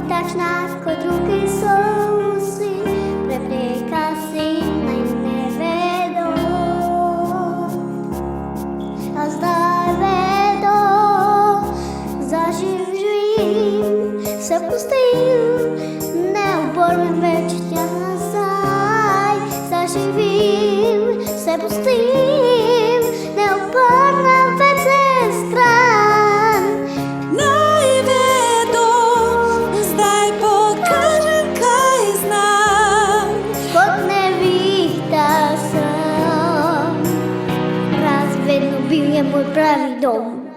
дач нас, котруки соуси, прекрасний не ведо, а здаведо, заживжим, се пустим, неупорним вечення назай, заживим, се пустим, неупорна вече скран. Najvedo, zdaj pokažem, kaj znam. Kot nevihta sem, razvedno bil je moj pravi dom.